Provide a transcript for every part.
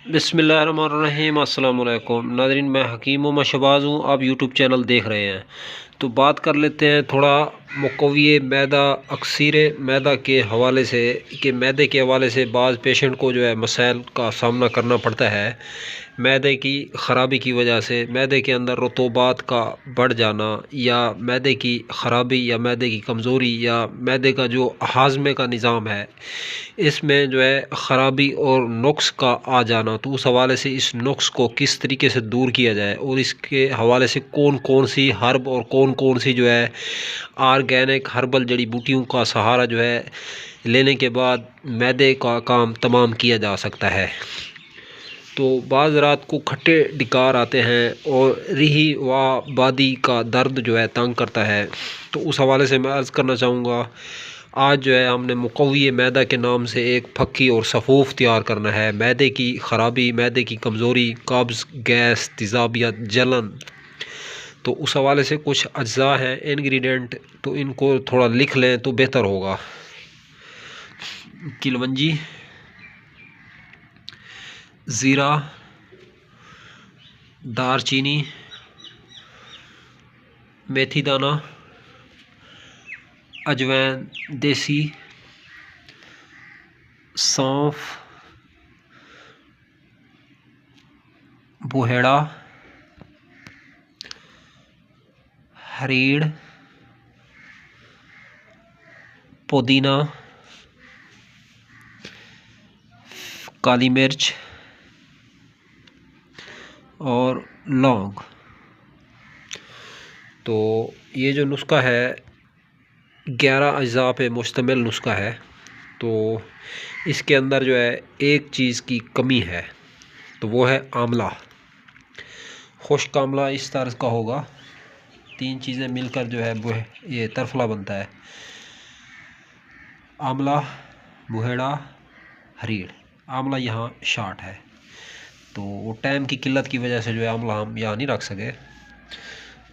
बिस्मिल्लाहिर्रहमानिर्रहीम। अस्सलाम वालेकुम नाज़रीन, मैं हकीम मोहम्मद शहबाज हूँ। आप यूट्यूब चैनल देख रहे हैं तो बात कर लेते हैं थोड़ा मुक़व्वी मैदा अक्सीर मैदा के हवाले से कि मैदे के हवाले से बाज़ पेशेंट को जो है मसाइल का सामना करना पड़ता है मैदे की ख़राबी की वजह से। मैदे के अंदर रतूबात का बढ़ जाना या मैदे की ख़राबी या मैदे की कमज़ोरी या मैदे का जो हाज़मे का निज़ाम है इसमें जो है ख़राबी और नुक्स का आ जाना। तो उस हवाले से इस नुक्स को किस तरीके से दूर किया जाए और इसके हवाले से कौन कौन सी हर्ब और कौन कौन सी जो है ऑर्गेनिक हर्बल जड़ी बूटियों का सहारा जो है लेने के बाद मैदे का काम तमाम किया जा सकता है। तो बाज़ रात को खट्टे डिकार आते हैं और रीही व बादी का दर्द जो है तंग करता है। तो उस हवाले से मैं अर्ज़ करना चाहूँगा, आज जो है हमने मुक़व्वी मैदा के नाम से एक फक्की और सफ़ूफ़ तैयार करना है। मैदे की ख़राबी, मैदे की कमज़ोरी, कब्ज़, गैस, तेज़ाबियत, जलन, तो उस हवाले से कुछ अज्जा हैं इंग्रेडिएंट, तो इनको थोड़ा लिख लें तो बेहतर होगा। किलवंजी, ज़ीरा, दारचीनी, मेथी दाना, अजवैन देसी, सौंफ, बुहेड़ा, हरीड़, पुदीना, काली मिर्च और लौंग। तो ये जो नुस्खा है 11 अज्जा पे मुश्तमिल नुस्खा है। तो इसके अंदर जो है एक चीज़ की कमी है, तो वो है आंवला। खुश्क आंवला इस तरह का होगा, 3 चीज़ें मिलकर जो है वो ये तरफला बनता है। आंवला, बुहेड़ा, हरीड़। आंवला यहाँ शार्ट है, तो वो टाइम की किल्लत की वजह से जो है आंवला हम यहाँ नहीं रख सके।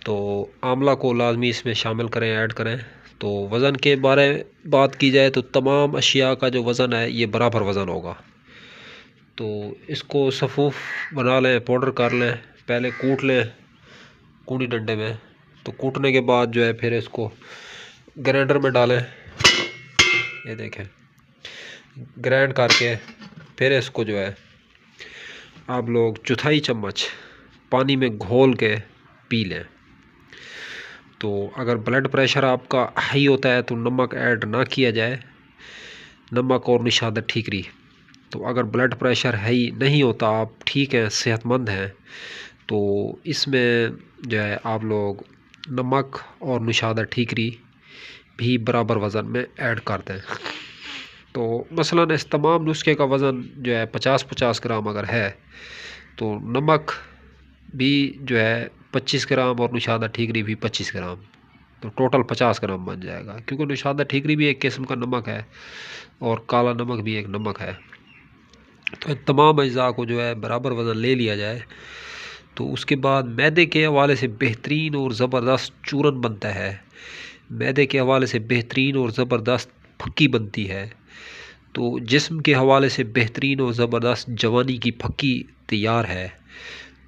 तो आंवला को लाजमी इसमें शामिल करें, ऐड करें। तो वज़न के बारे बात की जाए तो तमाम अशिया का जो वज़न है ये बराबर वज़न होगा। तो इसको सफ़ूफ़ बना लें, पाउडर कर लें, पहले कूट लें कूड़ी डंडे में। तो कूटने के बाद जो है फिर इसको ग्राइंडर में डालें, ये देखें ग्राइंड करके फिर इसको जो है आप लोग 1/4 चम्मच पानी में घोल के पी लें। तो अगर ब्लड प्रेशर आपका हाई होता है तो नमक ऐड ना किया जाए, नमक और निशादत ठीक रही। तो अगर ब्लड प्रेशर हाई नहीं होता, आप ठीक हैं, सेहतमंद हैं, तो इसमें जो है आप लोग नमक और निशादत ठीकरी भी बराबर वज़न में ऐड कर दें। तो मसलन इस तमाम नुस्खे का वज़न जो है 50-50 ग्राम अगर है तो नमक भी जो है 25 ग्राम और निशादा ठीकरी भी 25 ग्राम, तो टोटल 50 ग्राम बन जाएगा। क्योंकि निशादा ठीकरी भी एक किस्म का नमक है और काला नमक भी एक नमक है। तो इन तमाम अज्जा को जो है बराबर वज़न ले लिया जाए। तो उसके बाद मैदे के हवाले से बेहतरीन और ज़बरदस्त चूरन बनता है, मैदे के हवाले से बेहतरीन और ज़बरदस्त फक्की बनती है। तो जिस्म के हवाले से बेहतरीन और ज़बरदस्त जवानी की फक्की तैयार है।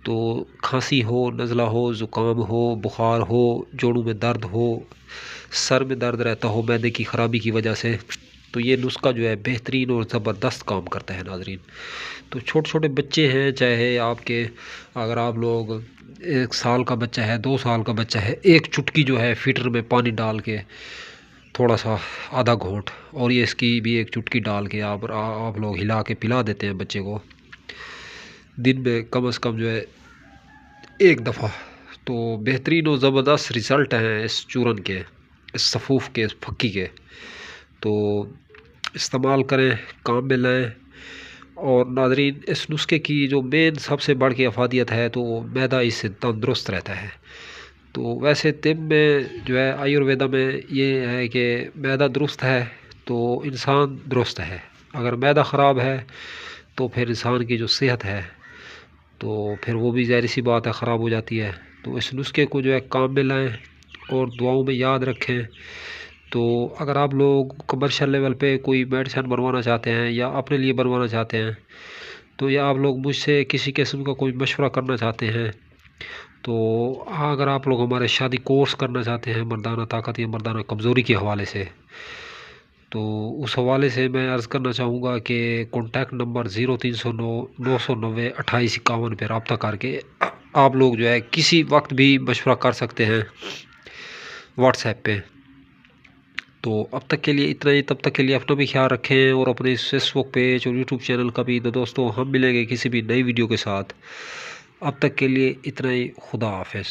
तो खांसी हो, नज़ला हो, ज़ुकाम हो, बुखार हो, जोड़ों में दर्द हो, सर में दर्द रहता हो मैदे की ख़राबी की वजह से, तो ये नुस्खा जो है बेहतरीन और ज़बरदस्त काम करता है नाज़रीन। तो छोटे छोटे बच्चे हैं, चाहे आपके अगर आप लोग 1 साल का बच्चा है, 2 साल का बच्चा है, एक चुटकी जो है फ़िल्टर में पानी डाल के थोड़ा सा आधा घोंट और ये इसकी भी एक चुटकी डाल के आप लोग हिला के पिला देते हैं बच्चे को दिन में कम से कम जो है 1 दफ़ा, तो बेहतरीन और ज़बरदस्त रिज़ल्ट हैं इस चूरन के, इस सफ़ूफ़ के, इस फक्की के। तो इस्तेमाल करें, काम में लाएँ। और नाज़रीन इस नुस्खे की जो मेन सबसे बढ़ के अफादियत है तो मैदा इससे तंदुरुस्त रहता है। तो वैसे तिब में जो है आयुर्वेदा में ये है कि मैदा दुरुस्त है तो इंसान दुरुस्त है। अगर मैदा ख़राब है तो फिर इंसान की जो सेहत है तो फिर वो भी ज़ाहिर सी बात है ख़राब हो जाती है। तो इस नुस्खे को जो है काम में लाएँ और दुआओं में याद रखें। तो अगर आप लोग कमर्शियल लेवल पे कोई मेडिसिन बनवाना चाहते हैं या अपने लिए बनवाना चाहते हैं तो या आप लोग मुझसे किसी किस्म का कोई मशवरा करना चाहते हैं, तो अगर आप लोग हमारे शादी कोर्स करना चाहते हैं मर्दाना ताकत या मर्दाना कमज़ोरी के हवाले से, तो उस हवाले से मैं अर्ज़ करना चाहूँगा कि कॉन्टैक्ट नंबर 0309 990 2851 पर रब्ता करके आप लोग जो है किसी वक्त भी मशवरा कर सकते हैं व्हाट्सएप पे। तो अब तक के लिए इतना ही, तब तक के लिए अपना भी ख्याल रखें और अपने फेसबुक पेज और यूट्यूब चैनल का भी। तो दोस्तों हम मिलेंगे किसी भी नई वीडियो के साथ, अब तक के लिए इतना ही, खुदा हाफिज़।